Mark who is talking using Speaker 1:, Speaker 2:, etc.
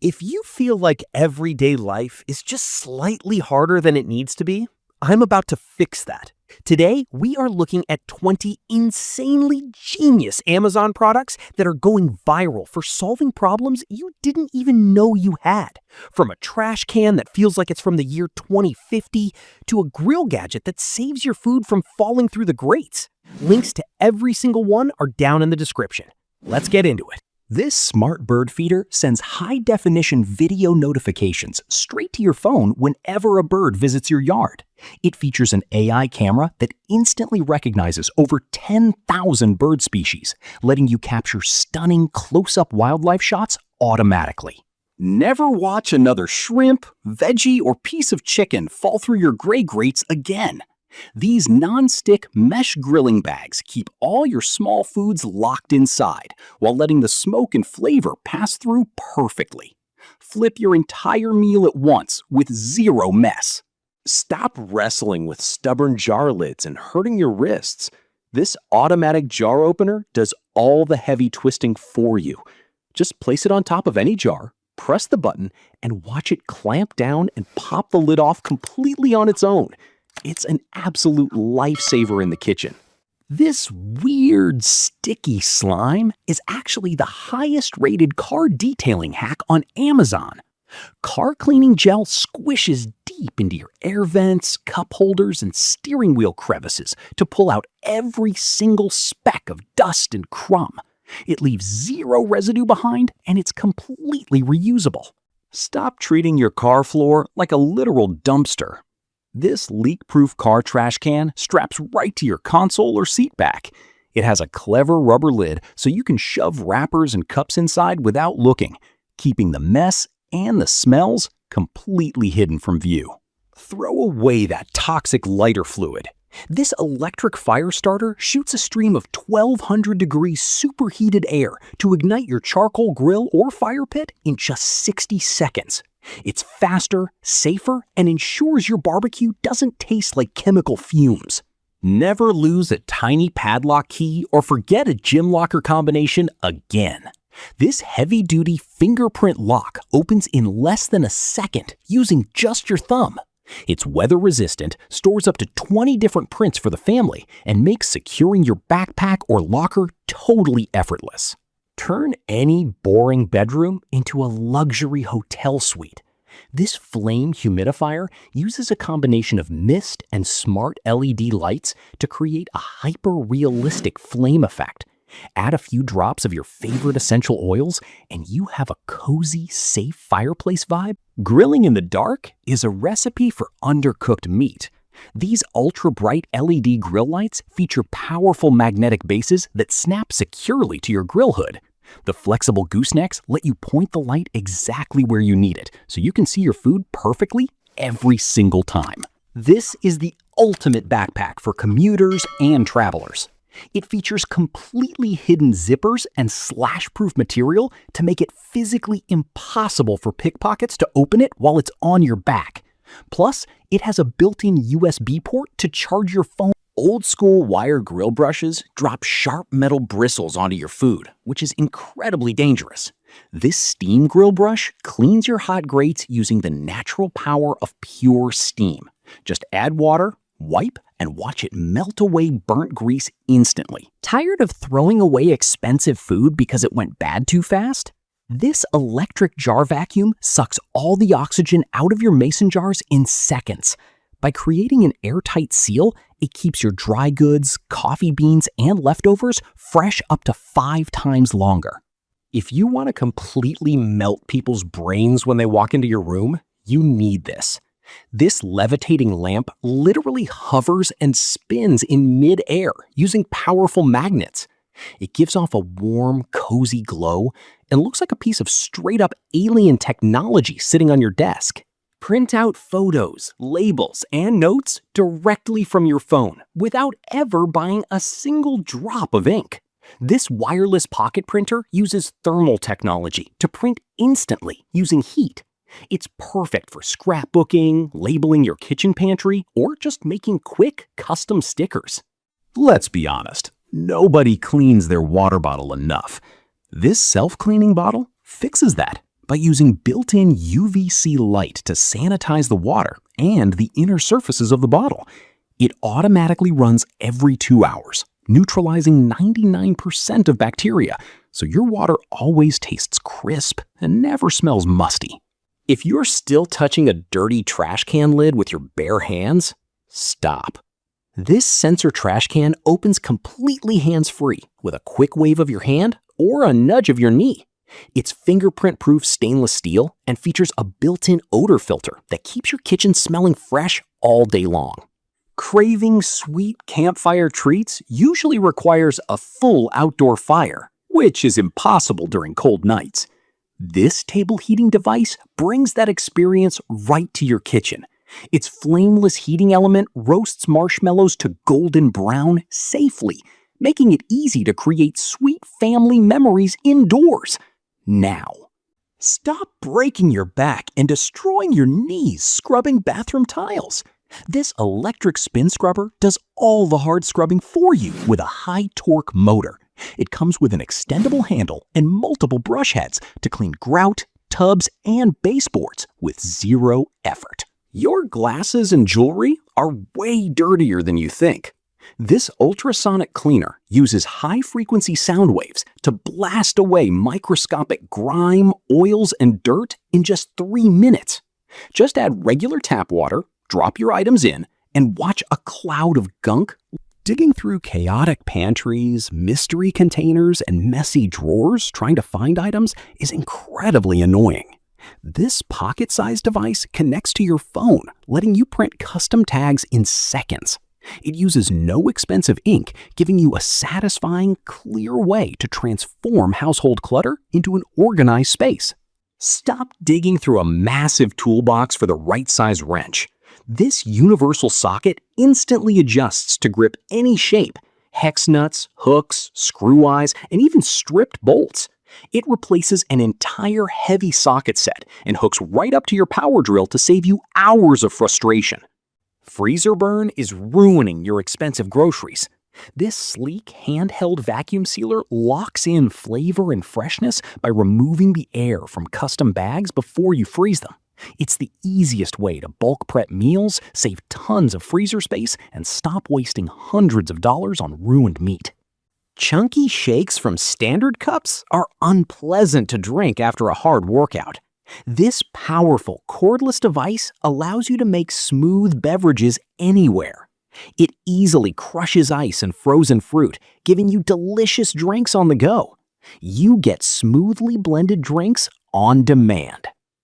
Speaker 1: If you feel like everyday life is just slightly harder than it needs to be, I'm about to fix that. Today, we are looking at 20 insanely genius Amazon products that are going viral for solving problems you didn't even know you had. From a trash can that feels like it's from the year 2050 to a grill gadget that saves your food from falling through the grates. Links to every single one are down in the description. Let's get into it.
Speaker 2: This smart bird feeder sends high-definition video notifications straight to your phone whenever a bird visits your yard. It features an AI camera that instantly recognizes over 10,000 bird species, letting you capture stunning close-up wildlife shots automatically. Never watch another shrimp, veggie, or piece of chicken fall through your gray grates again. These non-stick mesh grilling bags keep all your small foods locked inside while letting the smoke and flavor pass through perfectly. Flip your entire meal at once with zero mess.
Speaker 1: Stop wrestling with stubborn jar lids and hurting your wrists. This automatic jar opener does all the heavy twisting for you. Just place it on top of any jar, press the button, and watch it clamp down and pop the lid off completely on its own. It's an absolute lifesaver in the kitchen. This weird, sticky slime is actually the highest rated car detailing hack on Amazon. Car cleaning gel squishes deep into your air vents, cup holders, and steering wheel crevices to pull out every single speck of dust and crumb. It leaves zero residue behind, and it's completely reusable. Stop treating your car floor like a literal dumpster. This leak-proof car trash can straps right to your console or seat back. It has a clever rubber lid so you can shove wrappers and cups inside without looking, keeping the mess and the smells completely hidden from view. Throw away that toxic lighter fluid. This electric fire starter shoots a stream of 1,200-degree superheated air to ignite your charcoal grill or fire pit in just 60 seconds. It's faster, safer, and ensures your barbecue doesn't taste like chemical fumes. Never lose a tiny padlock key or forget a gym locker combination again. This heavy-duty fingerprint lock opens in less than a second using just your thumb. It's weather-resistant, stores up to 20 different prints for the family, and makes securing your backpack or locker totally effortless. Turn any boring bedroom into a luxury hotel suite. This flame humidifier uses a combination of mist and smart LED lights to create a hyper-realistic flame effect. Add a few drops of your favorite essential oils, and you have a cozy, safe fireplace vibe. Grilling in the dark is a recipe for undercooked meat. These ultra-bright LED grill lights feature powerful magnetic bases that snap securely to your grill hood. The flexible goosenecks let you point the light exactly where you need it, so you can see your food perfectly every single time. This is the ultimate backpack for commuters and travelers. It features completely hidden zippers and slash-proof material to make it physically impossible for pickpockets to open it while it's on your back. Plus, it has a built-in USB port to charge your phone. Old-school wire grill brushes drop sharp metal bristles onto your food, which is incredibly dangerous. This steam grill brush cleans your hot grates using the natural power of pure steam. Just add water, wipe, and watch it melt away burnt grease instantly. Tired of throwing away expensive food because it went bad too fast? This electric jar vacuum sucks all the oxygen out of your mason jars in seconds. By creating an airtight seal, it keeps your dry goods, coffee beans, and leftovers fresh up to 5 times longer. If you want to completely melt people's brains when they walk into your room, you need this. This levitating lamp literally hovers and spins in mid-air using powerful magnets. It gives off a warm, cozy glow and looks like a piece of straight-up alien technology sitting on your desk. Print out photos, labels, and notes directly from your phone without ever buying a single drop of ink. This wireless pocket printer uses thermal technology to print instantly using heat. It's perfect for scrapbooking, labeling your kitchen pantry, or just making quick custom stickers. Let's be honest, nobody cleans their water bottle enough. This self-cleaning bottle fixes that
Speaker 2: by using built-in UVC light to sanitize the water and the inner surfaces of the bottle. It automatically runs every 2 hours, neutralizing 99% of bacteria, so your water always tastes crisp and never smells musty. If you're still touching a dirty trash can lid with your bare hands, stop. This sensor trash can opens completely hands-free with a quick wave of your hand or a nudge of your knee. It's fingerprint-proof stainless steel and features a built-in odor filter that keeps your kitchen smelling fresh all day long. Craving sweet campfire treats usually requires a full outdoor fire, which is impossible during cold nights. This table heating device brings that experience right to your kitchen. Its flameless heating element roasts marshmallows to golden brown safely, making it easy to create sweet family memories indoors. Now, stop breaking your back and destroying your knees scrubbing bathroom tiles. This electric spin scrubber does all the hard scrubbing for you with a high-torque motor. It comes with an extendable handle and multiple brush heads to clean grout, tubs, and baseboards with zero effort. Your glasses and jewelry are way dirtier than you think. This ultrasonic cleaner uses high-frequency sound waves to blast away microscopic grime, oils, and dirt in just 3 minutes. Just add regular tap water, drop your items in, and watch a cloud of gunk. Digging through chaotic pantries, mystery containers, and messy drawers trying to find items is incredibly annoying. This pocket-sized device connects to your phone, letting you print custom tags in seconds. It uses no expensive ink, giving you a satisfying, clear way to transform household clutter into an organized space. Stop digging through a massive toolbox for the right size wrench. This universal socket instantly adjusts to grip any shape: hex nuts, hooks, screw eyes, and even stripped bolts. It replaces an entire heavy socket set and hooks right up to your power drill to save you hours of frustration. Freezer burn is ruining your expensive groceries. This sleek handheld vacuum sealer locks in flavor and freshness by removing the air from custom bags before you freeze them. It's the easiest way to bulk prep meals, save tons of freezer space, and stop wasting hundreds of dollars on ruined meat. Chunky shakes from standard cups are unpleasant to drink after a hard workout. This powerful cordless device allows you to make smooth beverages anywhere. It easily crushes ice and frozen fruit, giving you delicious drinks on the go. You get smoothly blended drinks on demand.